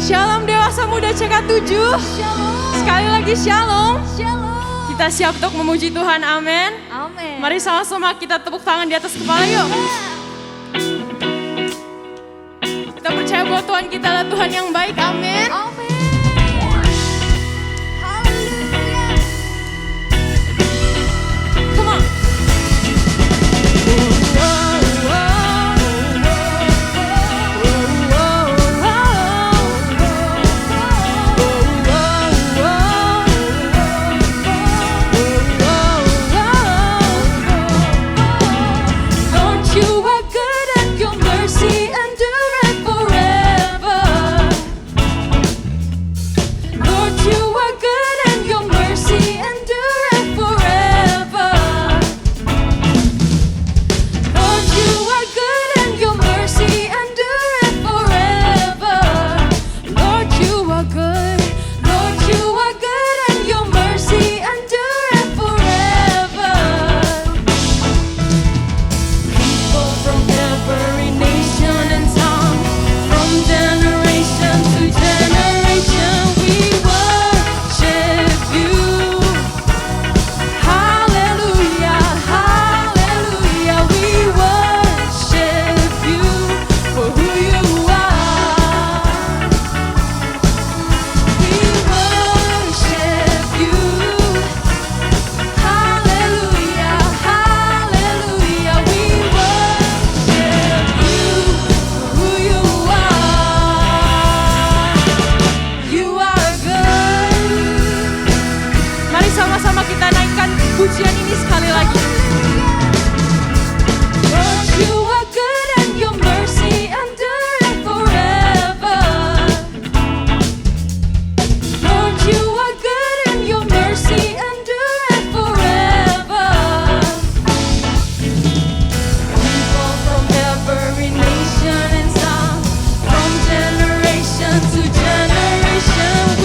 Shalom dewasa muda CK7. Shalom. Sekali lagi shalom. Shalom. Kita siap untuk memuji Tuhan, amin. Amin. Mari sama-sama kita tepuk tangan di atas kepala yuk. Kita percaya bahwa Tuhan kita adalah Tuhan yang baik, amin. Amin. Haleluya. Come on. Pujian ini sekali lagi. Lord, you are good and your mercy endureth forever. Lord, you are good and your mercy endureth forever. People from every nation and tongue, from generation to generation,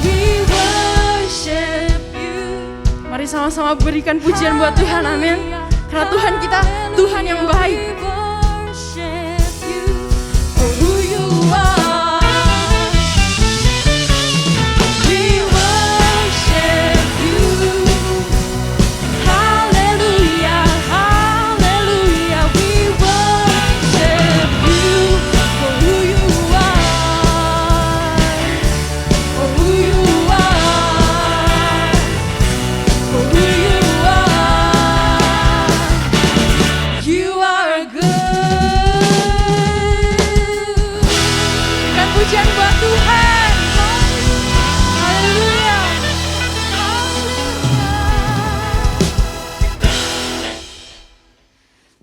we worship you. Mari sama-sama berikan pujian buat Tuhan, amin. Karena Tuhan kita, Tuhan yang baik.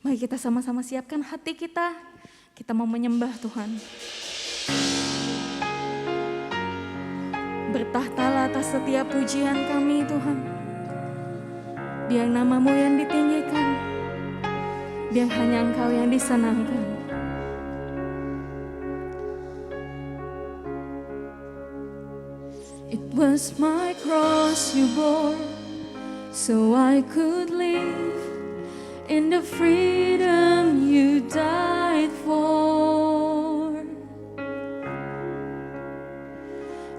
Mari kita sama-sama siapkan hati kita. Kita mau menyembah Tuhan. Bertahtalah atas setiap pujian kami Tuhan. Biar namamu yang ditinggikan, biar hanya Engkau yang disenangkan. It was my cross you bore, so I could live in the freedom you died for.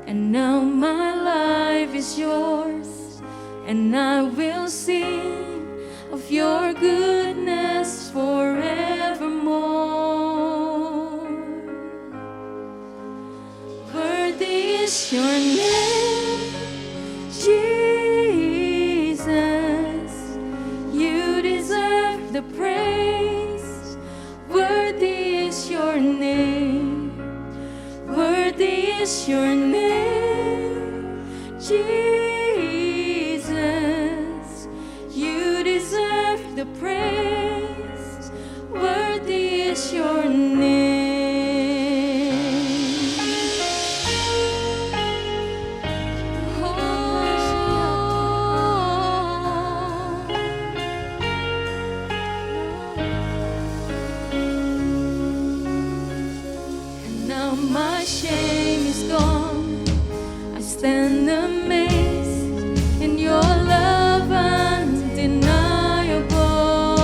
And now my life is yours, and I will sing of your goodness forevermore. Worthy is your name, Jesus. You deserve the praise. Worthy is your name. Worthy is your name, Jesus. You deserve the praise. Worthy is your name. And now my shame is gone. I stand amazed in your love undeniable.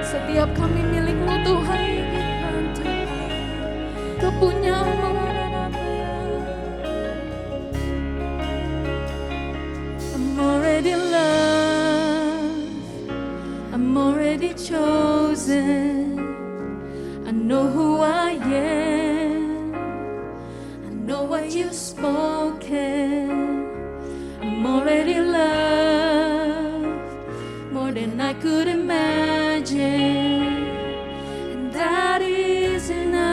Setiap kami milik-Mu Tuhan, kepunyaan-Mu. I'm already loved, I'm already chosen. I know who I am, I know what You've spoken. I'm already loved more than I could imagine, and that is enough.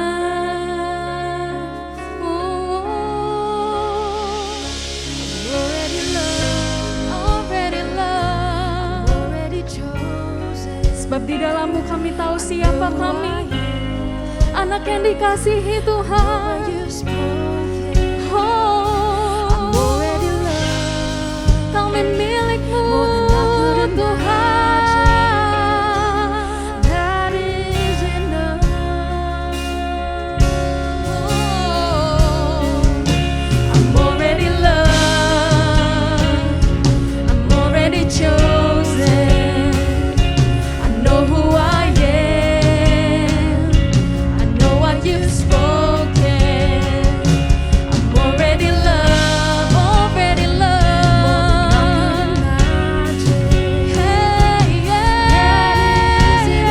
Oh, I'm already loved, already chosen. Sebab di dalam-Mu kami tahu siapa kami, anak yang dikasihi Tuhan. Oh, kami milik-Mu Tuhan. That is enough. Oh, I'm already loved, I'm already chosen. I know who I am, I know what You've spoken. I'm already loved, already loved. Hey, yeah, yeah.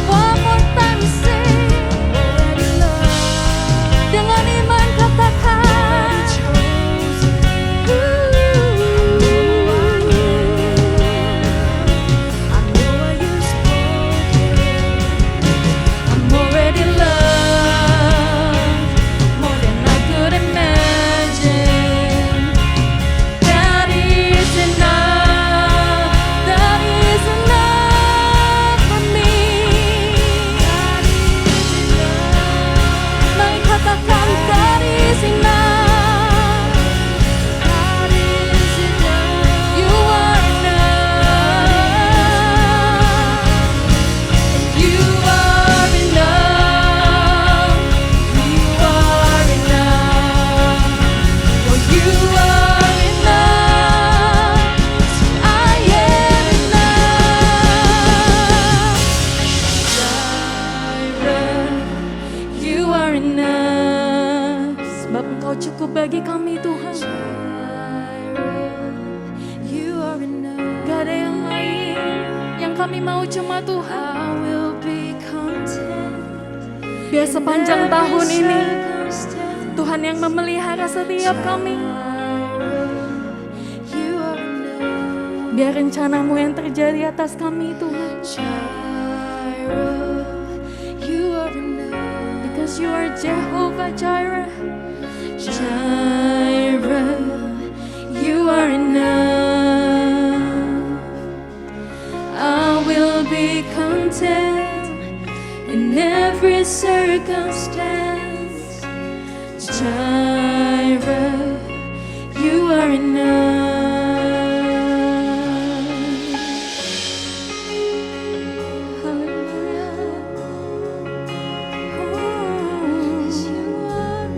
One more time sing. Already loved. Dengan iman katakan. I'm already loved more than I could imagine. That is enough. That is enough for me. That is enough. Mari katakan that is enough. That is enough. You are enough. You are enough. You are enough. For you are enough. I am enough. Jireh, You are enough. Sebab Engkau cukup bagi kami Tuhan. You are enough. Gak ada yang lain. Yang kami mau cuma Tuhan. I will be content. Biar sepanjang tahun ini Tuhan yang memelihara setiap kami. You are enough. Biar rencana-Mu yang terjadi atas kami Tuhan. Jireh, You are enough. Because You are Jehovah Jireh. Jireh, You are enough. I will be content in every circumstance. Jireh, You are enough. Hallelujah. Yes, You are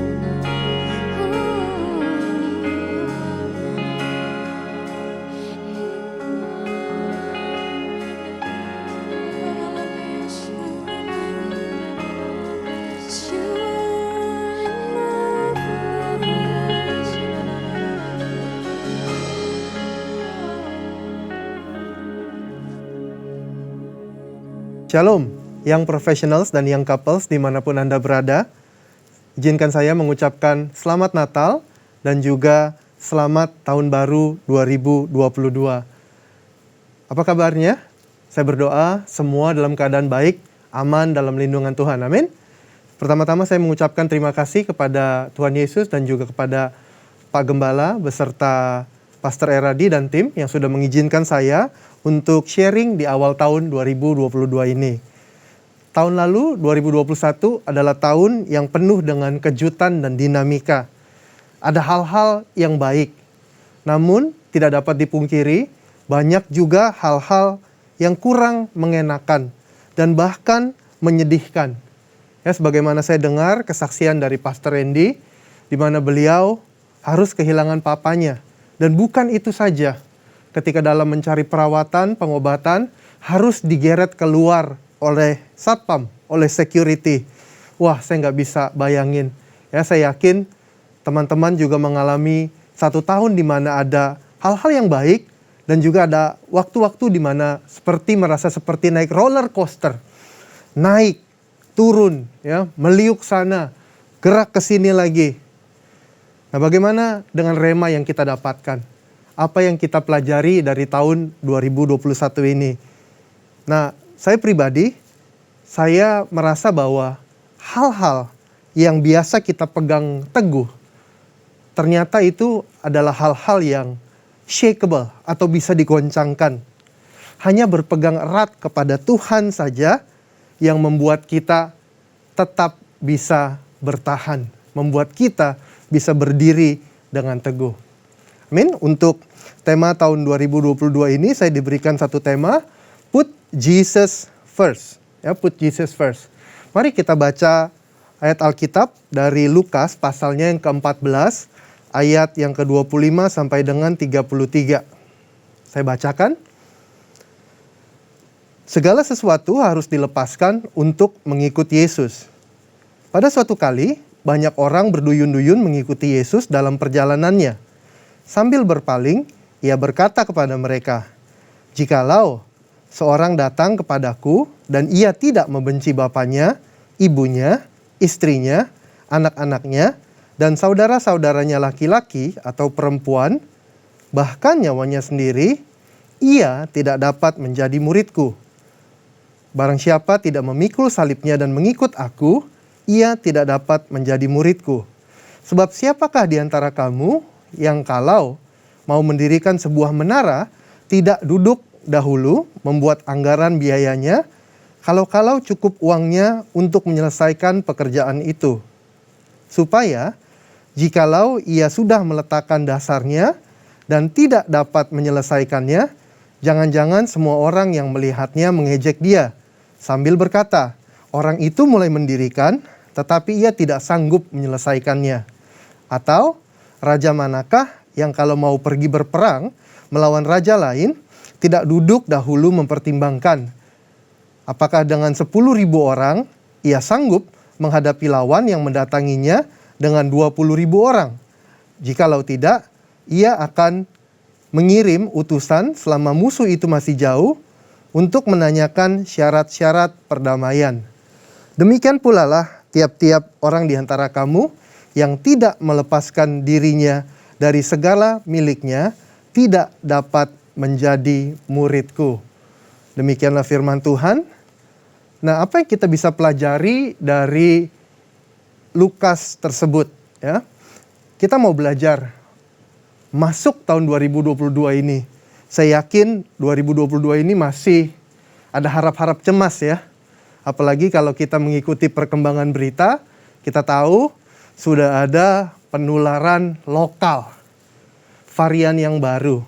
Shalom, yang professionals dan yang couples dimanapun Anda berada. Izinkan saya mengucapkan selamat Natal dan juga selamat Tahun Baru 2022. Apa kabarnya? Saya berdoa semua dalam keadaan baik, aman dalam lindungan Tuhan. Amin. Pertama-tama saya mengucapkan terima kasih kepada Tuhan Yesus dan juga kepada Pak Gembala beserta Pastor Eradi dan tim yang sudah mengizinkan saya untuk sharing di awal tahun 2022 ini. Tahun lalu 2021 adalah tahun yang penuh dengan kejutan dan dinamika. Ada hal-hal yang baik. Namun tidak dapat dipungkiri banyak juga hal-hal yang kurang mengenakan dan bahkan menyedihkan. Ya, sebagaimana saya dengar kesaksian dari Pastor Randy, di mana beliau harus kehilangan papanya. Dan bukan itu saja, ketika dalam mencari perawatan, pengobatan, harus digeret keluar oleh satpam, oleh security. Wah, saya nggak bisa bayangin. Ya, saya yakin teman-teman juga mengalami 1 tahun di mana ada hal-hal yang baik, dan juga ada waktu-waktu di mana merasa seperti naik roller coaster. Naik, turun, ya, meliuk sana, gerak ke sini lagi. Nah, bagaimana dengan rema yang kita dapatkan? Apa yang kita pelajari dari tahun 2021 ini? Nah, saya pribadi, saya merasa bahwa hal-hal yang biasa kita pegang teguh, ternyata itu adalah hal-hal yang shakeable atau bisa digoncangkan. Hanya berpegang erat kepada Tuhan saja yang membuat kita tetap bisa bertahan, membuat kita bisa berdiri dengan teguh. Amin. Untuk tema tahun 2022 ini saya diberikan satu tema, Put Jesus First. Ya, Put Jesus First. Mari kita baca ayat Alkitab dari Lukas pasalnya yang ke-14, ayat yang ke-25 sampai dengan 33. Saya bacakan. Segala sesuatu harus dilepaskan untuk mengikuti Yesus. Pada suatu kali, banyak orang berduyun-duyun mengikuti Yesus dalam perjalanannya. Sambil berpaling, ia berkata kepada mereka, "Jikalau seorang datang kepadaku dan ia tidak membenci bapaknya, ibunya, istrinya, anak-anaknya, dan saudara-saudaranya laki-laki atau perempuan, bahkan nyawanya sendiri, ia tidak dapat menjadi muridku. Barang siapa tidak memikul salibnya dan mengikut aku, ia tidak dapat menjadi muridku. Sebab siapakah di antara kamu yang kalau mau mendirikan sebuah menara, tidak duduk dahulu membuat anggaran biayanya, kalau-kalau cukup uangnya untuk menyelesaikan pekerjaan itu. Supaya jikalau ia sudah meletakkan dasarnya dan tidak dapat menyelesaikannya, jangan-jangan semua orang yang melihatnya mengejek dia, sambil berkata, orang itu mulai mendirikan, tetapi ia tidak sanggup menyelesaikannya. Atau, raja manakah yang kalau mau pergi berperang melawan raja lain, tidak duduk dahulu mempertimbangkan, apakah dengan 10.000 orang ia sanggup menghadapi lawan yang mendatanginya dengan 20.000 orang? Jikalau tidak, ia akan mengirim utusan selama musuh itu masih jauh untuk menanyakan syarat-syarat perdamaian. Demikian pula lah tiap-tiap orang di antara kamu yang tidak melepaskan dirinya dari segala miliknya tidak dapat menjadi muridku." Demikianlah firman Tuhan. Nah, apa yang kita bisa pelajari dari Lukas tersebut, ya? Kita mau belajar masuk tahun 2022 ini. Saya yakin 2022 ini masih ada harap-harap cemas, ya. Apalagi kalau kita mengikuti perkembangan berita, kita tahu sudah ada penularan lokal, varian yang baru.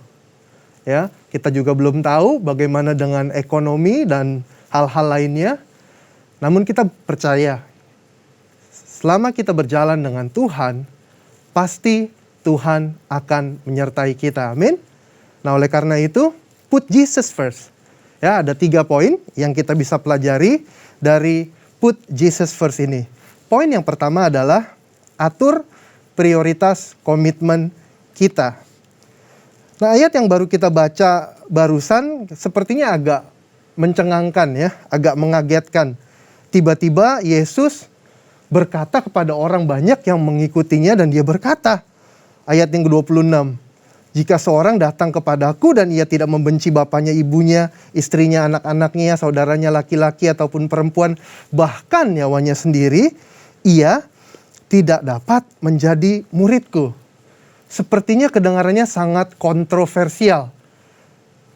Ya, kita juga belum tahu bagaimana dengan ekonomi dan hal-hal lainnya. Namun kita percaya, selama kita berjalan dengan Tuhan, pasti Tuhan akan menyertai kita. Amin. Nah, oleh karena itu, put Jesus first. Ya, ada 3 poin yang kita bisa pelajari dari put Jesus first ini. Poin yang pertama adalah atur prioritas komitmen kita. Nah, ayat yang baru kita baca barusan sepertinya agak mencengangkan, ya, agak mengagetkan. Tiba-tiba Yesus berkata kepada orang banyak yang mengikutinya dan dia berkata, ayat yang ke-26, "Jika seorang datang kepadaku dan ia tidak membenci bapaknya, ibunya, istrinya, anak-anaknya, saudaranya laki-laki ataupun perempuan, bahkan nyawanya sendiri, ia tidak dapat menjadi muridku." Sepertinya kedengarannya sangat kontroversial.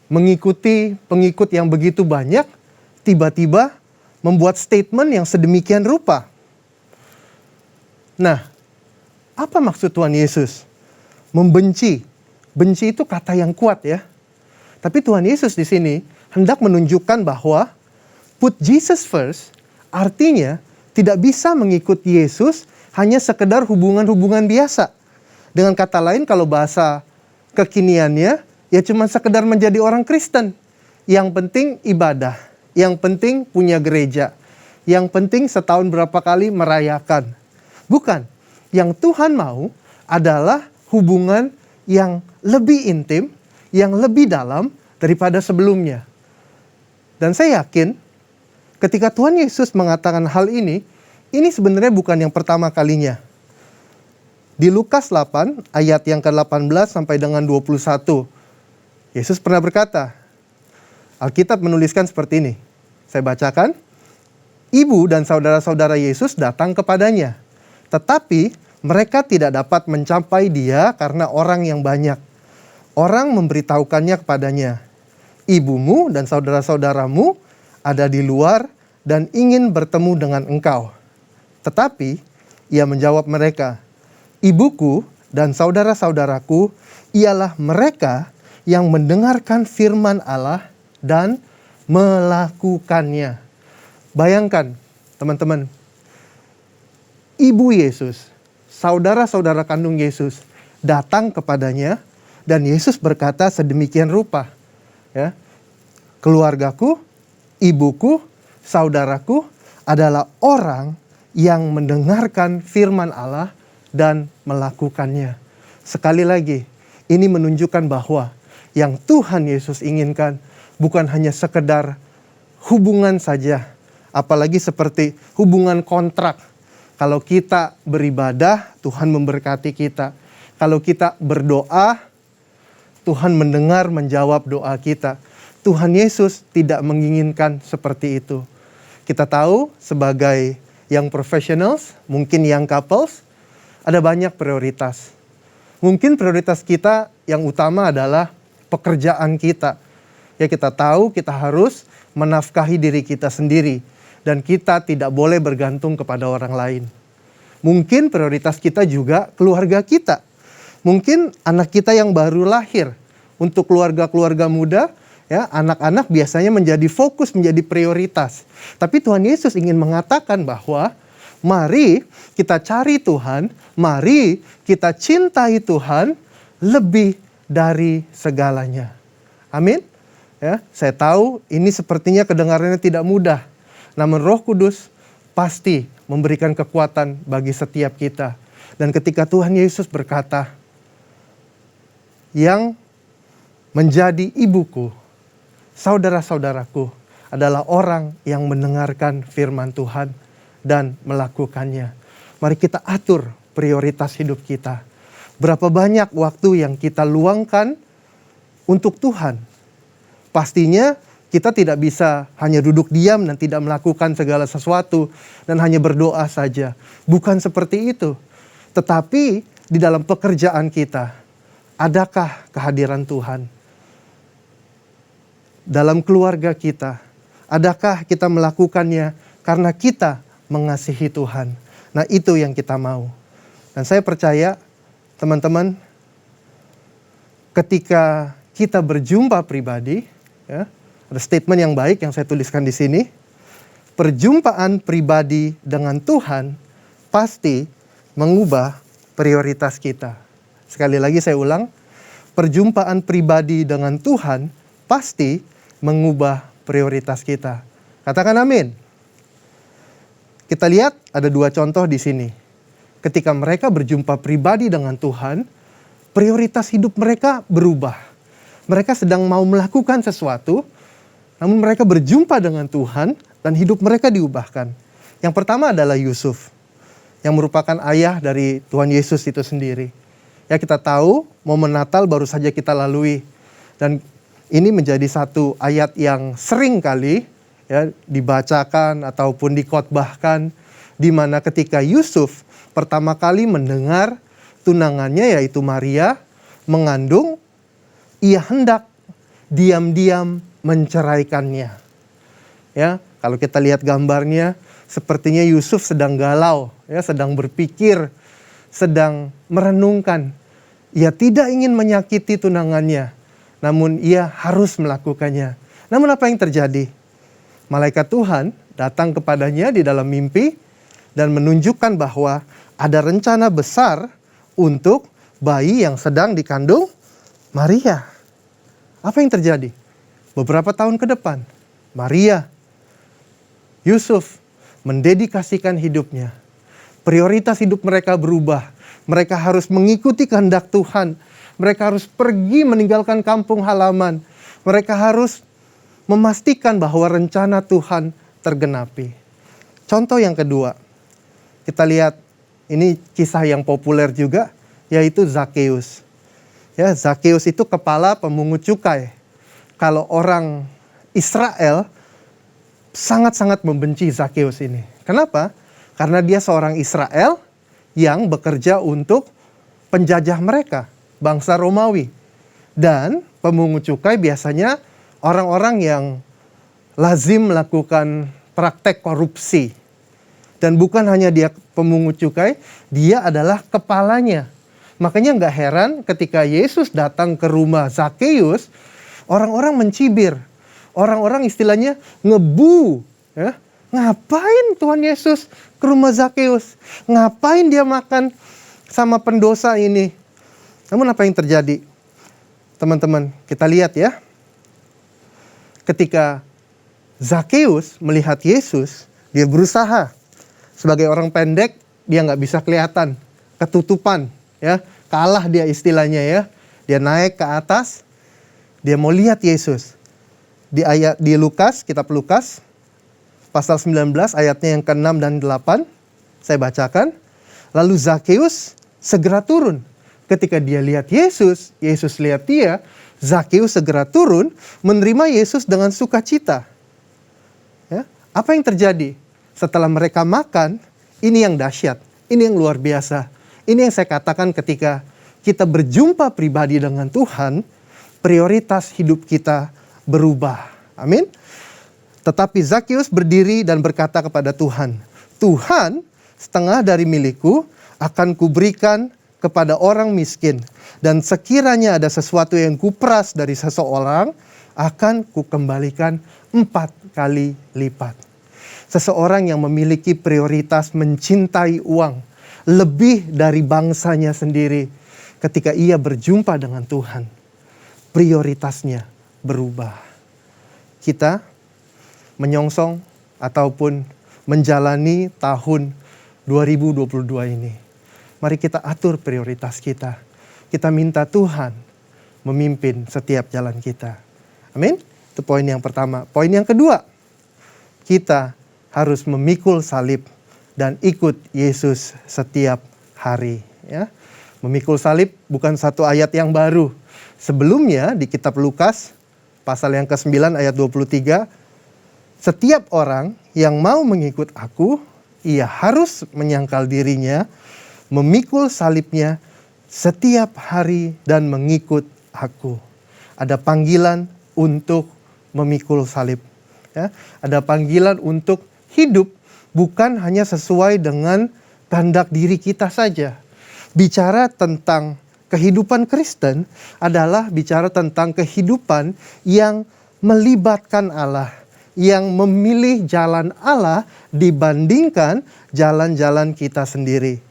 Mengikuti pengikut yang begitu banyak, tiba-tiba membuat statement yang sedemikian rupa. Nah, apa maksud Tuhan Yesus? Membenci. Benci itu kata yang kuat, ya. Tapi Tuhan Yesus di sini hendak menunjukkan bahwa put Jesus first artinya tidak bisa mengikuti Yesus hanya sekedar hubungan-hubungan biasa. Dengan kata lain, kalau bahasa kekiniannya, ya cuma sekedar menjadi orang Kristen. Yang penting ibadah, yang penting punya gereja, yang penting setahun berapa kali merayakan. Bukan, yang Tuhan mau adalah hubungan yang lebih intim, yang lebih dalam daripada sebelumnya. Dan saya yakin ketika Tuhan Yesus mengatakan hal ini sebenarnya bukan yang pertama kalinya. Di Lukas 8 ayat yang ke-18 sampai dengan 21, Yesus pernah berkata, Alkitab menuliskan seperti ini. Saya bacakan. Ibu dan saudara-saudara Yesus datang kepadanya. Tetapi mereka tidak dapat mencapai dia karena orang yang banyak. Orang memberitahukannya kepadanya, ibumu dan saudara-saudaramu ada di luar dan ingin bertemu dengan engkau. Tetapi ia menjawab mereka, ibuku dan saudara-saudaraku ialah mereka yang mendengarkan firman Allah dan melakukannya. Bayangkan, teman-teman, ibu Yesus, saudara-saudara kandung Yesus datang kepadanya dan Yesus berkata sedemikian rupa, ya, keluargaku, ibuku, saudaraku adalah orang yang mendengarkan firman Allah dan melakukannya. Sekali lagi, ini menunjukkan bahwa yang Tuhan Yesus inginkan bukan hanya sekedar hubungan saja, apalagi seperti hubungan kontrak. Kalau kita beribadah, Tuhan memberkati kita. Kalau kita berdoa, Tuhan mendengar, menjawab doa kita. Tuhan Yesus tidak menginginkan seperti itu. Kita tahu sebagai yang professionals, mungkin yang couples, ada banyak prioritas. Mungkin prioritas kita yang utama adalah pekerjaan kita. Ya, kita tahu kita harus menafkahi diri kita sendiri dan kita tidak boleh bergantung kepada orang lain. Mungkin prioritas kita juga keluarga kita. Mungkin anak kita yang baru lahir. Untuk keluarga-keluarga muda, ya, anak-anak biasanya menjadi fokus, menjadi prioritas. Tapi Tuhan Yesus ingin mengatakan bahwa mari kita cari Tuhan, mari kita cintai Tuhan lebih dari segalanya. Amin. Ya, saya tahu ini sepertinya kedengarannya tidak mudah. Namun Roh Kudus pasti memberikan kekuatan bagi setiap kita. Dan ketika Tuhan Yesus berkata, yang menjadi ibuku, saudara-saudaraku adalah orang yang mendengarkan firman Tuhan dan melakukannya. Mari kita atur prioritas hidup kita. Berapa banyak waktu yang kita luangkan untuk Tuhan. Pastinya kita tidak bisa hanya duduk diam dan tidak melakukan segala sesuatu dan hanya berdoa saja. Bukan seperti itu. Tetapi di dalam pekerjaan kita, adakah kehadiran Tuhan? Dalam keluarga kita, adakah kita melakukannya karena kita mengasihi Tuhan? Nah, itu yang kita mau. Dan saya percaya, teman-teman, ketika kita berjumpa pribadi, ya, ada statement yang baik yang saya tuliskan di sini. Perjumpaan pribadi dengan Tuhan pasti mengubah prioritas kita. Sekali lagi saya ulang, perjumpaan pribadi dengan Tuhan pasti mengubah prioritas kita. Katakan amin. Kita lihat ada dua contoh di sini. Ketika mereka berjumpa pribadi dengan Tuhan, prioritas hidup mereka berubah. Mereka sedang mau melakukan sesuatu, namun mereka berjumpa dengan Tuhan dan hidup mereka diubahkan. Yang pertama adalah Yusuf, yang merupakan ayah dari Tuhan Yesus itu sendiri. Ya, kita tahu momen Natal baru saja kita lalui. Dan ini menjadi satu ayat yang sering kali ya, dibacakan ataupun dikhotbahkan, di mana ketika Yusuf pertama kali mendengar tunangannya yaitu Maria mengandung, ia hendak diam-diam menceraikannya. Ya, kalau kita lihat gambarnya, sepertinya Yusuf sedang galau, ya, sedang berpikir, sedang merenungkan. Ia tidak ingin menyakiti tunangannya, namun ia harus melakukannya. Namun apa yang terjadi? Malaikat Tuhan datang kepadanya di dalam mimpi dan menunjukkan bahwa ada rencana besar untuk bayi yang sedang dikandung Maria. Apa yang terjadi? Beberapa tahun ke depan, Maria, Yusuf mendedikasikan hidupnya. Prioritas hidup mereka berubah. Mereka harus mengikuti kehendak Tuhan. Mereka harus pergi meninggalkan kampung halaman. Mereka harus memastikan bahwa rencana Tuhan tergenapi. Contoh yang kedua, kita lihat ini kisah yang populer juga, yaitu Zakheus. Ya, Zakheus itu kepala pemungut cukai. Kalau orang Israel sangat-sangat membenci Zakheus ini. Kenapa? Karena dia seorang Israel yang bekerja untuk penjajah mereka, bangsa Romawi. Dan pemungut cukai biasanya orang-orang yang lazim melakukan praktek korupsi. Dan bukan hanya dia pemungut cukai, dia adalah kepalanya. Makanya nggak heran ketika Yesus datang ke rumah Zakheus, orang-orang mencibir. Orang-orang istilahnya ngebu. Ya. Ngapain Tuhan Yesus ke rumah Zakheus? Ngapain dia makan sama pendosa ini? Namun apa yang terjadi? Teman-teman, kita lihat ya. Ketika Zakheus melihat Yesus, dia berusaha. Sebagai orang pendek, dia nggak bisa kelihatan. Ketutupan, ya, kalah dia istilahnya ya. Dia naik ke atas, dia mau lihat Yesus. Di Lukas, kitab Lukas, pasal 19 ayatnya yang ke-6 dan 8, saya bacakan. Lalu Zakheus segera turun. Ketika dia lihat Yesus, Yesus lihat dia, Zakheus segera turun menerima Yesus dengan sukacita. Ya, apa yang terjadi? Setelah mereka makan, ini yang dahsyat, ini yang luar biasa. Ini yang saya katakan ketika kita berjumpa pribadi dengan Tuhan, prioritas hidup kita berubah. Amin. Tetapi Zakheus berdiri dan berkata kepada Tuhan, Tuhan, setengah dari milikku akan kuberikan kepada orang miskin. Dan sekiranya ada sesuatu yang kuperas dari seseorang, akan kukembalikan 4 kali lipat. Seseorang yang memiliki prioritas mencintai uang lebih dari bangsanya sendiri, ketika ia berjumpa dengan Tuhan, prioritasnya berubah. Kita menyongsong ataupun menjalani tahun 2022 ini. Mari kita atur prioritas kita. Kita minta Tuhan memimpin setiap jalan kita. Amin. Itu poin yang pertama. Poin yang kedua, kita harus memikul salib dan ikut Yesus setiap hari. Ya. Memikul salib bukan satu ayat yang baru. Sebelumnya di kitab Lukas pasal yang ke-9 ayat 23, setiap orang yang mau mengikut aku, ia harus menyangkal dirinya, memikul salibnya setiap hari dan mengikut aku. Ada panggilan untuk memikul salib. Ya. Ada panggilan untuk hidup bukan hanya sesuai dengan kehendak diri kita saja. Bicara tentang kehidupan Kristen adalah bicara tentang kehidupan yang melibatkan Allah, yang memilih jalan Allah dibandingkan jalan-jalan kita sendiri.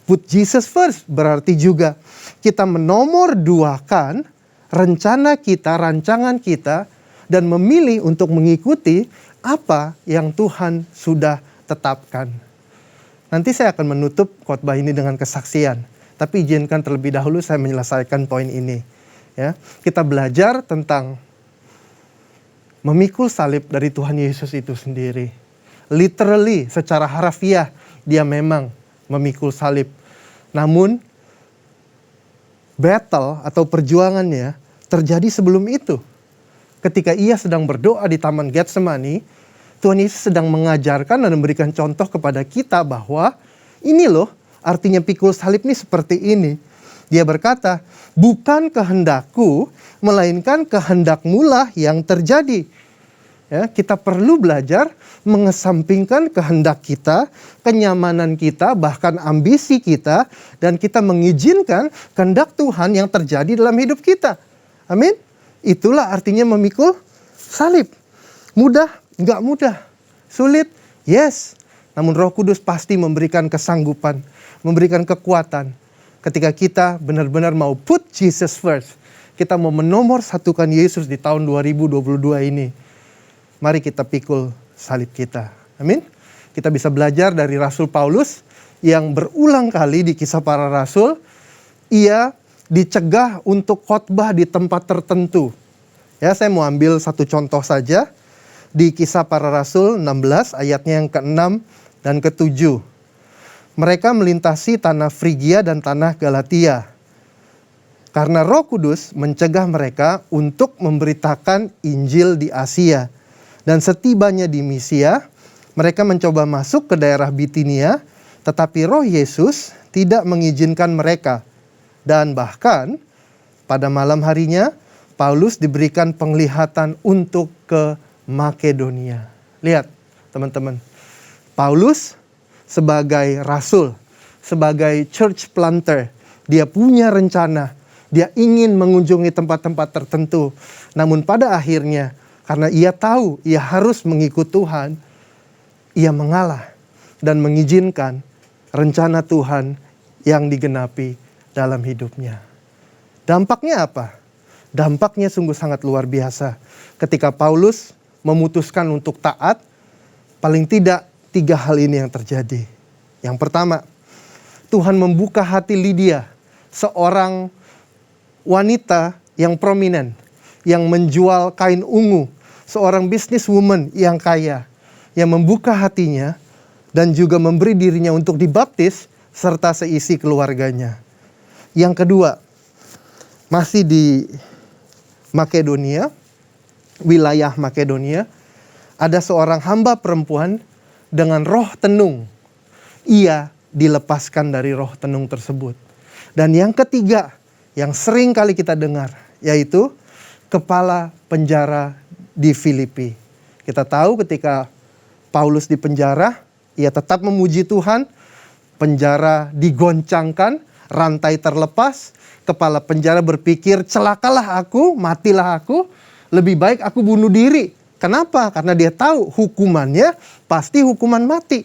Put Jesus first berarti juga kita menomorduakan rencana kita, rancangan kita, dan memilih untuk mengikuti apa yang Tuhan sudah tetapkan. Nanti saya akan menutup khotbah ini dengan kesaksian. Tapi izinkan terlebih dahulu saya menyelesaikan poin ini. Ya, kita belajar tentang memikul salib dari Tuhan Yesus itu sendiri. Literally, secara harafiah, dia memang memikul salib. Namun, battle atau perjuangannya terjadi sebelum itu. Ketika ia sedang berdoa di Taman Getsemani, Tuhan Yesus sedang mengajarkan dan memberikan contoh kepada kita bahwa ini loh, artinya pikul salib ini seperti ini. Dia berkata, bukan kehendakku, melainkan kehendakmulah yang terjadi. Ya, kita perlu belajar mengesampingkan kehendak kita, kenyamanan kita, bahkan ambisi kita, dan kita mengizinkan kehendak Tuhan yang terjadi dalam hidup kita. Amin. Itulah artinya memikul salib. Mudah? Enggak mudah. Sulit? Yes. Namun Roh Kudus pasti memberikan kesanggupan, memberikan kekuatan. Ketika kita benar-benar mau put Jesus first. Kita mau menomor satukan Yesus di tahun 2022 ini. Mari kita pikul salib kita. Amin. Kita bisa belajar dari Rasul Paulus yang berulang kali di Kisah Para Rasul. Ia dicegah untuk khotbah di tempat tertentu. Ya, saya mau ambil satu contoh saja. Di Kisah Para Rasul 16 ayatnya yang ke-6 dan ke-7. Mereka melintasi tanah Frigia dan tanah Galatia. Karena Roh Kudus mencegah mereka untuk memberitakan Injil di Asia. Dan setibanya di Misia, mereka mencoba masuk ke daerah Bitinia, tetapi Roh Yesus tidak mengizinkan mereka. Dan bahkan pada malam harinya, Paulus diberikan penglihatan untuk ke Makedonia. Lihat teman-teman, Paulus sebagai rasul, sebagai church planter, dia punya rencana, dia ingin mengunjungi tempat-tempat tertentu. Namun pada akhirnya, karena ia tahu ia harus mengikut Tuhan, ia mengalah dan mengizinkan rencana Tuhan yang digenapi dalam hidupnya. Dampaknya apa? Dampaknya sungguh sangat luar biasa. Ketika Paulus memutuskan untuk taat, paling tidak 3 hal ini yang terjadi. Yang pertama, Tuhan membuka hati Lydia, seorang wanita yang prominent, yang menjual kain ungu, seorang businesswoman yang kaya, yang membuka hatinya dan juga memberi dirinya untuk dibaptis serta seisi keluarganya. Yang kedua, masih di Makedonia, wilayah Makedonia, ada seorang hamba perempuan dengan roh tenung. Ia dilepaskan dari roh tenung tersebut. Dan yang ketiga, yang sering kali kita dengar, yaitu kepala penjara di Filipi. Kita tahu ketika Paulus di penjara, ia tetap memuji Tuhan, penjara digoncangkan, rantai terlepas, kepala penjara berpikir, celakalah aku, matilah aku, lebih baik aku bunuh diri. Kenapa? Karena dia tahu hukumannya pasti hukuman mati.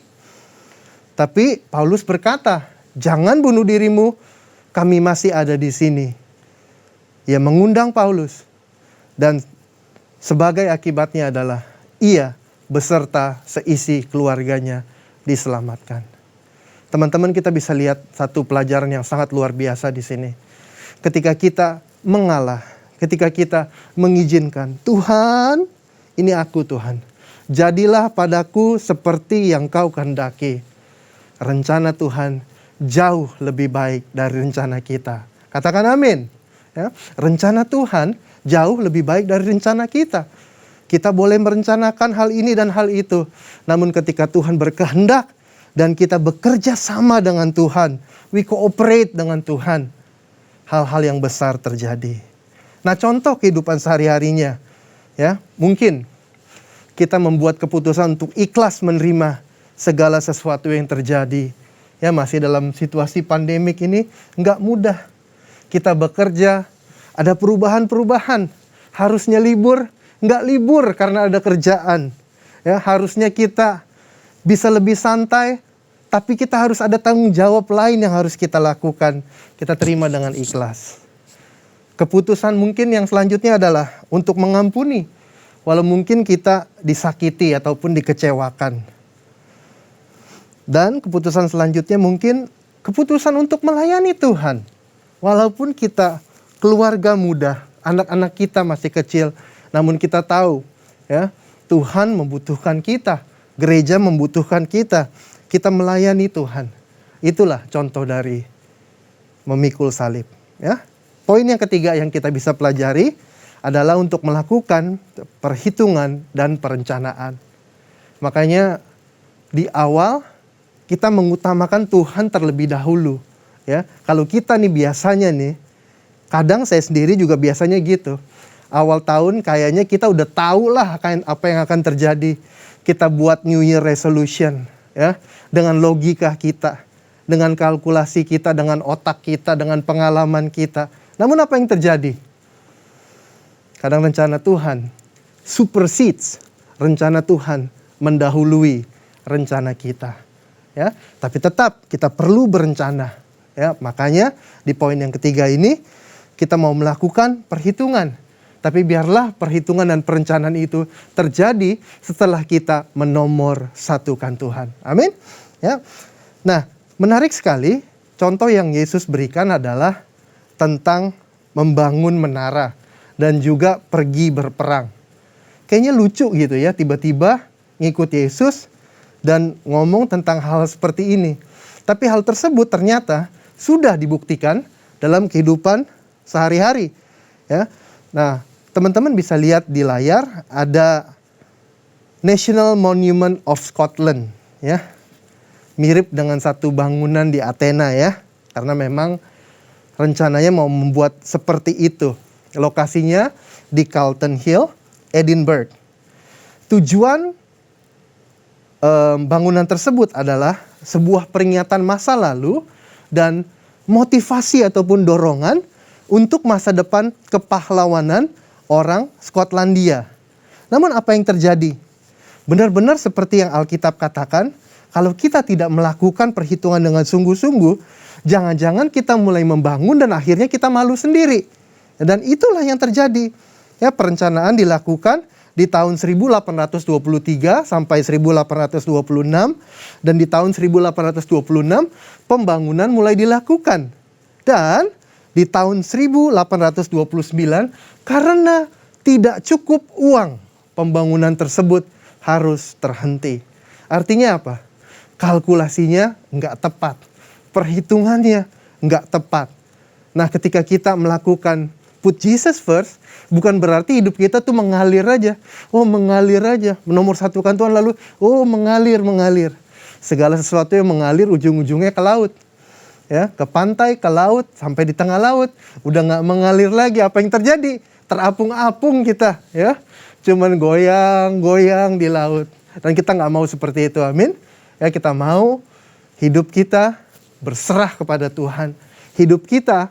Tapi Paulus berkata, jangan bunuh dirimu, kami masih ada di sini. Ia mengundang Paulus dan sebagai akibatnya adalah ia beserta seisi keluarganya diselamatkan. Teman-teman, kita bisa lihat satu pelajaran yang sangat luar biasa di sini. Ketika kita mengalah, ketika kita mengizinkan, Tuhan, ini aku Tuhan. Jadilah padaku seperti yang kau kehendaki. Rencana Tuhan jauh lebih baik dari rencana kita. Katakan amin. Ya, rencana Tuhan jauh lebih baik dari rencana kita. Kita boleh merencanakan hal ini dan hal itu. Namun ketika Tuhan berkehendak dan kita bekerja sama dengan Tuhan, we cooperate dengan Tuhan, hal-hal yang besar terjadi. Nah, contoh kehidupan sehari-harinya, ya, mungkin kita membuat keputusan untuk ikhlas menerima segala sesuatu yang terjadi. Ya, masih dalam situasi pandemik ini nggak mudah. Kita bekerja, ada perubahan-perubahan. Harusnya libur, nggak libur karena ada kerjaan. Ya, harusnya kita bisa lebih santai, tapi kita harus ada tanggung jawab lain yang harus kita lakukan. Kita terima dengan ikhlas. Keputusan mungkin yang selanjutnya adalah untuk mengampuni, walau mungkin kita disakiti ataupun dikecewakan. Dan keputusan selanjutnya mungkin keputusan untuk melayani Tuhan. Walaupun kita keluarga muda, anak-anak kita masih kecil, namun kita tahu, ya, Tuhan membutuhkan kita, gereja membutuhkan kita, kita melayani Tuhan. Itulah contoh dari memikul salib. Ya. Poin yang ketiga yang kita bisa pelajari adalah untuk melakukan perhitungan dan perencanaan. Makanya di awal kita mengutamakan Tuhan terlebih dahulu. Ya, kalau kita nih biasanya nih, kadang saya sendiri juga biasanya gitu. Awal tahun kayaknya kita udah tahu lah apa yang akan terjadi. Kita buat New Year resolution, ya, dengan logika kita, dengan kalkulasi kita, dengan otak kita, dengan pengalaman kita. Namun apa yang terjadi? Kadang rencana Tuhan supersedes, rencana Tuhan mendahului rencana kita. Ya, tapi tetap kita perlu berencana. Ya, makanya di poin yang ketiga ini kita mau melakukan perhitungan. Tapi biarlah perhitungan dan perencanaan itu terjadi setelah kita menomor satukan Tuhan. Amin. Ya. Nah, menarik sekali contoh yang Yesus berikan adalah tentang membangun menara dan juga pergi berperang. Kayaknya lucu gitu ya, tiba-tiba ngikut Yesus dan ngomong tentang hal seperti ini. Tapi hal tersebut ternyata sudah dibuktikan dalam kehidupan sehari-hari. Ya. Nah, teman-teman bisa lihat di layar ada National Monument of Scotland, ya. Mirip dengan satu bangunan di Athena ya. Karena memang rencananya mau membuat seperti itu. Lokasinya di Calton Hill, Edinburgh. Tujuan bangunan tersebut adalah sebuah peringatan masa lalu dan motivasi ataupun dorongan untuk masa depan kepahlawanan orang Skotlandia. Namun apa yang terjadi? Benar-benar seperti yang Alkitab katakan, kalau kita tidak melakukan perhitungan dengan sungguh-sungguh, jangan-jangan kita mulai membangun dan akhirnya kita malu sendiri. Dan itulah yang terjadi. Ya, perencanaan dilakukan di tahun 1823 sampai 1826, dan di tahun 1826 pembangunan mulai dilakukan. Dan di tahun 1829 karena tidak cukup uang, pembangunan tersebut harus terhenti. Artinya apa? Kalkulasinya nggak tepat, perhitungannya nggak tepat. Nah, ketika kita melakukan put Jesus first, bukan berarti hidup kita tuh mengalir aja. Oh, mengalir aja, menomor satukan Tuhan lalu, oh mengalir. Segala sesuatu yang mengalir ujung-ujungnya ke laut. Ya, ke pantai, ke laut, sampai di tengah laut, udah nggak mengalir lagi. Apa yang terjadi? Terapung-apung kita, ya, cuman goyang di laut. Dan kita nggak mau seperti itu, amin. Ya, kita mau hidup kita berserah kepada Tuhan. Hidup kita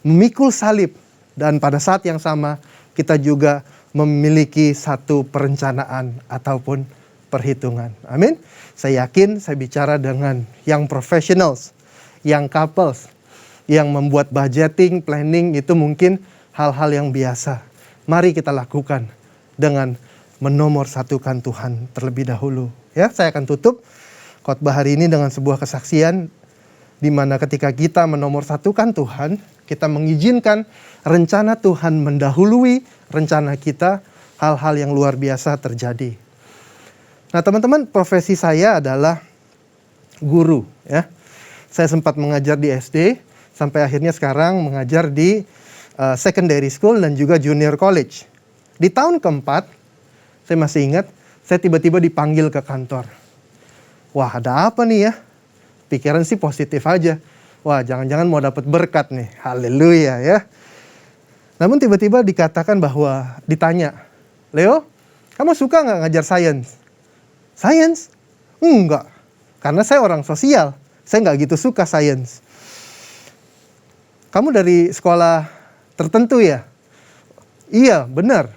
memikul salib, dan pada saat yang sama kita juga memiliki satu perencanaan ataupun perhitungan, amin. Saya yakin saya bicara dengan yang professionals, yang couples, yang membuat budgeting, planning itu mungkin hal-hal yang biasa. Mari kita lakukan dengan menomorsatukan Tuhan terlebih dahulu. Ya, saya akan tutup khotbah hari ini dengan sebuah kesaksian di mana ketika kita menomorsatukan Tuhan, kita mengizinkan rencana Tuhan mendahului rencana kita, hal-hal yang luar biasa terjadi. Nah, teman-teman, profesi saya adalah guru, ya. Saya sempat mengajar di SD, sampai akhirnya sekarang mengajar di secondary school dan juga junior college. Di tahun keempat, saya masih ingat, saya tiba-tiba dipanggil ke kantor. Wah, ada apa nih ya? Pikiran sih positif aja. Wah, jangan-jangan mau dapat berkat nih. Haleluya ya. Namun tiba-tiba dikatakan bahwa, ditanya, Leo, kamu suka nggak ngajar sains? Sains? Enggak. Karena saya orang sosial. Saya nggak gitu suka sains. Kamu dari sekolah tertentu ya? Iya, benar.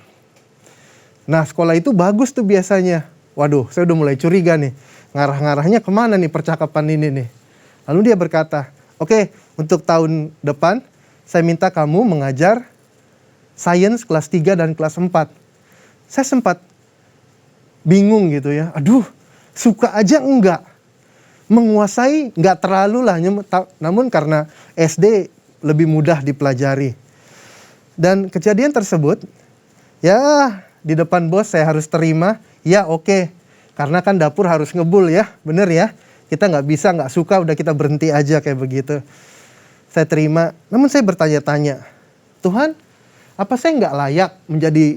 Nah, sekolah itu bagus tuh biasanya. Waduh, saya udah mulai curiga nih. Ngarah-ngarahnya kemana nih percakapan ini nih. Lalu dia berkata, oke, untuk tahun depan saya minta kamu mengajar sains kelas 3 dan kelas 4. Saya sempat bingung gitu ya. Aduh, suka aja enggak. Menguasai enggak terlalu lah. Namun karena SD lebih mudah dipelajari. Dan kejadian tersebut, ya di depan bos saya harus terima. Ya oke. Karena kan dapur harus ngebul ya. Bener ya. Kita nggak bisa, nggak suka, udah kita berhenti aja kayak begitu. Saya terima. Namun saya bertanya-tanya, Tuhan, apa saya nggak layak menjadi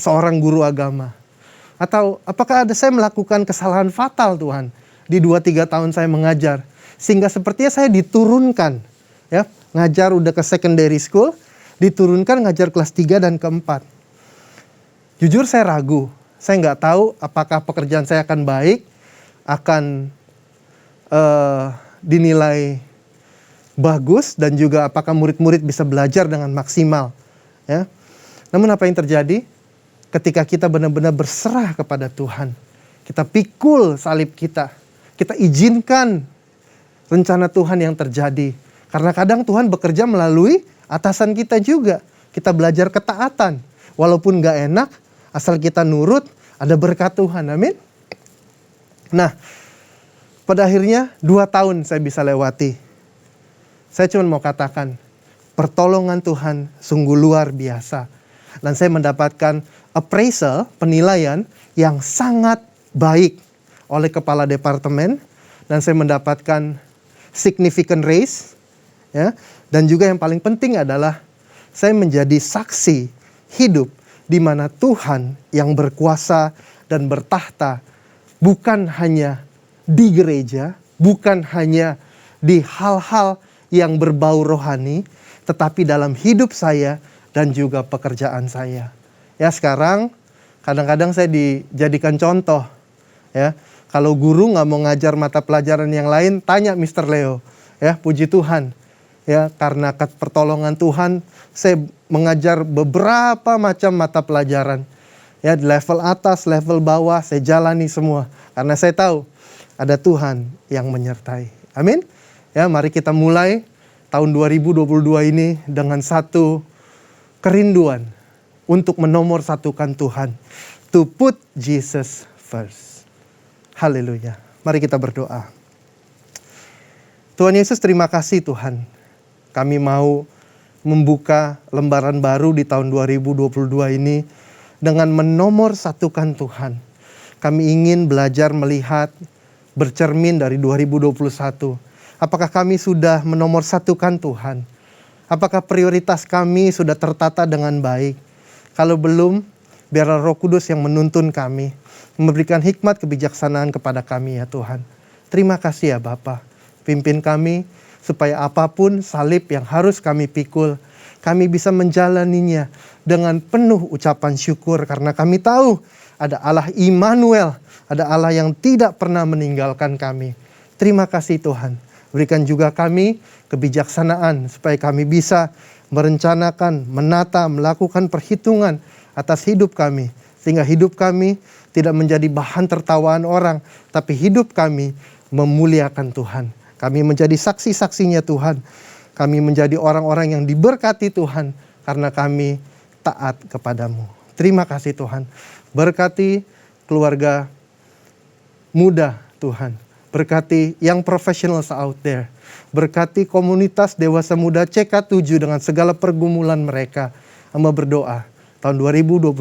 seorang guru agama? Atau apakah ada saya melakukan kesalahan fatal Tuhan di 2-3 tahun saya mengajar, sehingga sepertinya saya diturunkan, ya, ngajar udah ke secondary school, diturunkan ngajar kelas 3 dan keempat. Jujur saya ragu, saya nggak tahu apakah pekerjaan saya akan baik, akan dinilai bagus, dan juga apakah murid-murid bisa belajar dengan maksimal, ya. Namun apa yang terjadi? Ketika kita benar-benar berserah kepada Tuhan, Kita pikul salib kita. Kita izinkan rencana Tuhan yang terjadi. Karena kadang Tuhan bekerja melalui atasan kita juga. Kita belajar ketaatan. Walaupun gak enak, asal kita nurut, ada berkat Tuhan. Amin. Nah, pada akhirnya 2 tahun saya bisa lewati. Saya cuma mau katakan, pertolongan Tuhan sungguh luar biasa. Dan saya mendapatkan appraisal, penilaian yang sangat baik oleh kepala departemen. Dan saya mendapatkan significant raise. Ya. Dan juga yang paling penting adalah saya menjadi saksi hidup di mana Tuhan yang berkuasa dan bertahta bukan hanya di gereja, bukan hanya di hal-hal yang berbau rohani, tetapi dalam hidup saya dan juga pekerjaan saya. Ya, sekarang kadang-kadang saya dijadikan contoh. Ya, kalau guru nggak mau ngajar mata pelajaran yang lain, tanya Mr. Leo. Ya, puji Tuhan. Ya, karena pertolongan Tuhan, saya mengajar beberapa macam mata pelajaran. Ya, di level atas, level bawah, saya jalani semua. Karena saya tahu ada Tuhan yang menyertai. Amin. Ya, mari kita mulai tahun 2022 ini dengan satu kerinduan untuk menomorsatukan Tuhan. To put Jesus first. Haleluya. Mari kita berdoa. Tuhan Yesus, terima kasih Tuhan. Kami mau membuka lembaran baru di tahun 2022 ini dengan menomorsatukan Tuhan. Kami ingin belajar melihat, bercermin dari 2021. Apakah kami sudah menomorsatukan Tuhan? Apakah prioritas kami sudah tertata dengan baik? Kalau belum, biarlah Roh Kudus yang menuntun kami, memberikan hikmat kebijaksanaan kepada kami ya Tuhan. Terima kasih ya Bapa. Pimpin kami supaya apapun salib yang harus kami pikul, kami bisa menjalaninya dengan penuh ucapan syukur. Karena kami tahu ada Allah Immanuel, ada Allah yang tidak pernah meninggalkan kami. Terima kasih Tuhan. Berikan juga kami kebijaksanaan supaya kami bisa merencanakan, menata, melakukan perhitungan atas hidup kami. Sehingga hidup kami tidak menjadi bahan tertawaan orang, tapi hidup kami memuliakan Tuhan. Kami menjadi saksi-saksinya Tuhan. Kami menjadi orang-orang yang diberkati Tuhan karena kami taat kepadamu. Terima kasih Tuhan. Berkati keluarga muda Tuhan. Berkati yang professionals out there. Berkati komunitas dewasa muda CK7 dengan segala pergumulan mereka. Hamba berdoa tahun 2022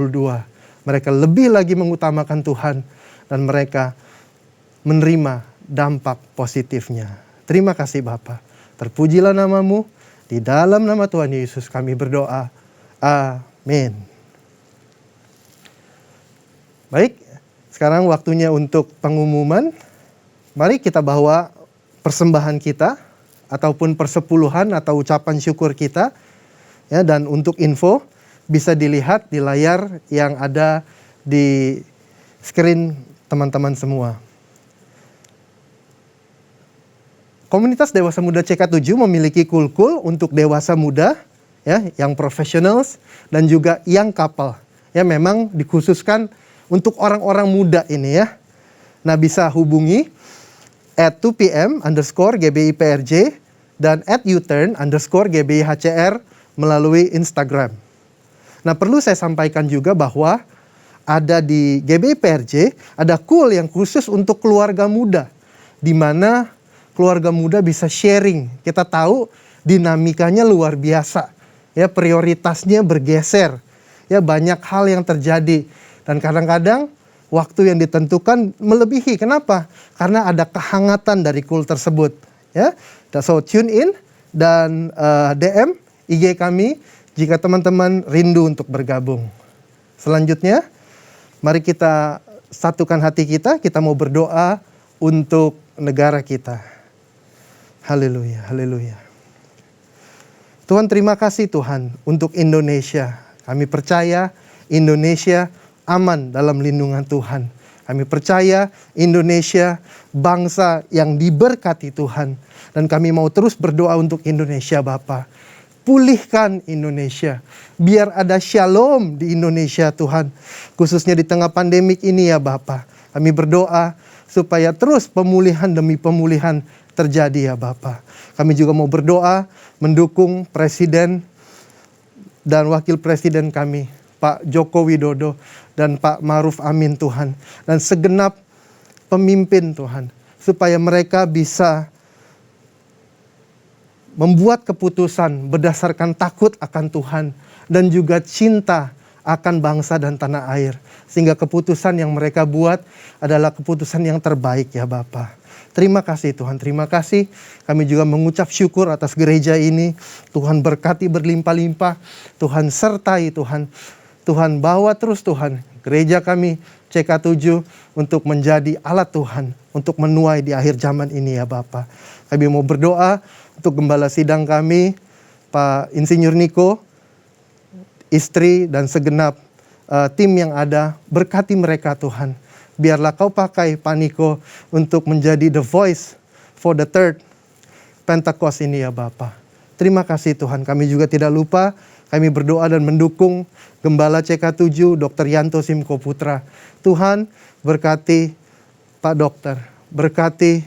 mereka lebih lagi mengutamakan Tuhan dan mereka menerima dampak positifnya. Terima kasih Bapa. Terpujilah namamu. Di dalam nama Tuhan Yesus kami berdoa. Amin. Baik, sekarang waktunya untuk pengumuman. Mari kita bawa persembahan kita ataupun persepuluhan atau ucapan syukur kita. Ya, dan untuk info bisa dilihat di layar yang ada di screen teman-teman semua. Komunitas Dewasa Muda CK7 memiliki kulkul untuk dewasa muda, ya, yang professionals dan juga yang couple. Ya, memang dikhususkan untuk orang-orang muda ini ya. Nah, bisa hubungi @2pm_GBIPRJ dan @uturn_GBIHCR melalui Instagram. Nah, perlu saya sampaikan juga bahwa ada di GBIPRJ ada kul yang khusus untuk keluarga muda, di mana keluarga muda bisa sharing. Kita tahu dinamikanya luar biasa. Ya, prioritasnya bergeser. Ya, banyak hal yang terjadi. Dan kadang-kadang waktu yang ditentukan melebihi. Kenapa? Karena ada kehangatan dari kul tersebut. Ya, so tune in dan DM IG kami jika teman-teman rindu untuk bergabung. Selanjutnya, mari kita satukan hati kita. Kita mau berdoa untuk negara kita. Haleluya, haleluya. Tuhan, terima kasih Tuhan untuk Indonesia. Kami percaya Indonesia aman dalam lindungan Tuhan. Kami percaya Indonesia bangsa yang diberkati Tuhan. Dan kami mau terus berdoa untuk Indonesia Bapa. Pulihkan Indonesia. Biar ada shalom di Indonesia Tuhan. Khususnya di tengah pandemik ini ya Bapa. Kami berdoa supaya terus pemulihan demi pemulihan terjadi ya Bapa. Kami juga mau berdoa mendukung Presiden dan Wakil Presiden kami, Pak Joko Widodo dan Pak Ma'ruf Amin Tuhan. Dan segenap pemimpin Tuhan, supaya mereka bisa membuat keputusan berdasarkan takut akan Tuhan dan juga cinta akan bangsa dan tanah air. Sehingga keputusan yang mereka buat adalah keputusan yang terbaik ya Bapa. Terima kasih Tuhan, terima kasih. Kami juga mengucap syukur atas gereja ini. Tuhan berkati berlimpah-limpah. Tuhan sertai Tuhan. Tuhan bawa terus Tuhan gereja kami CK7 untuk menjadi alat Tuhan. Untuk menuai di akhir zaman ini ya Bapa. Kami mau berdoa untuk gembala sidang kami, Pak Insinyur Niko, istri dan segenap tim yang ada. Berkati mereka Tuhan. Biarlah kau pakai Pak Niko untuk menjadi the voice for the third Pentecost ini ya Bapa. Terima kasih Tuhan. Kami juga tidak lupa, kami berdoa dan mendukung Gembala CK7 Dr. Yanto Simko Putra. Tuhan berkati Pak Dokter, berkati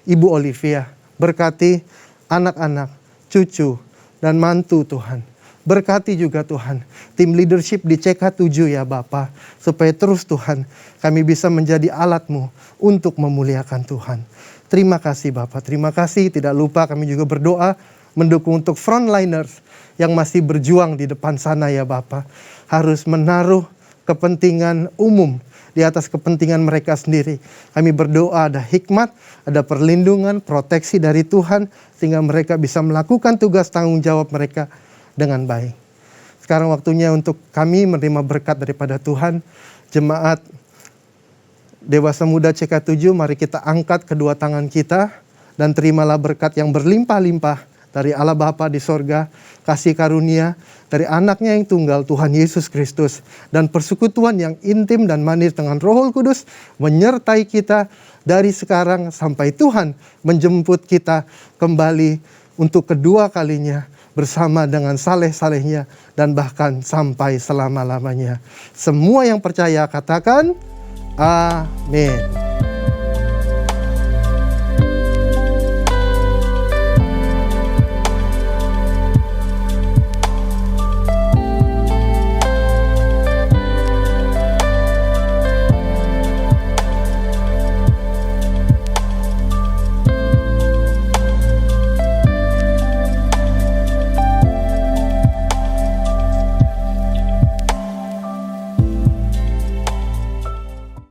Ibu Olivia, berkati anak-anak, cucu, dan mantu Tuhan. Berkati juga Tuhan, tim leadership di CK7 ya Bapa. Supaya terus Tuhan, kami bisa menjadi alat-Mu untuk memuliakan Tuhan. Terima kasih Bapa, terima kasih. Tidak lupa kami juga berdoa mendukung untuk frontliners yang masih berjuang di depan sana ya Bapa. Harus menaruh kepentingan umum di atas kepentingan mereka sendiri. Kami berdoa ada hikmat, ada perlindungan, proteksi dari Tuhan. Sehingga mereka bisa melakukan tugas tanggung jawab mereka dengan baik. Sekarang waktunya untuk kami menerima berkat daripada Tuhan. Jemaat Dewasa Muda CK7, mari kita angkat kedua tangan kita dan terimalah berkat yang berlimpah-limpah dari Allah Bapa di sorga, kasih karunia dari anaknya yang tunggal Tuhan Yesus Kristus, dan persekutuan yang intim dan manis dengan Roh Kudus menyertai kita dari sekarang sampai Tuhan menjemput kita kembali untuk kedua kalinya bersama dengan saleh-salehnya dan bahkan sampai selama-lamanya. Semua yang percaya katakan amin.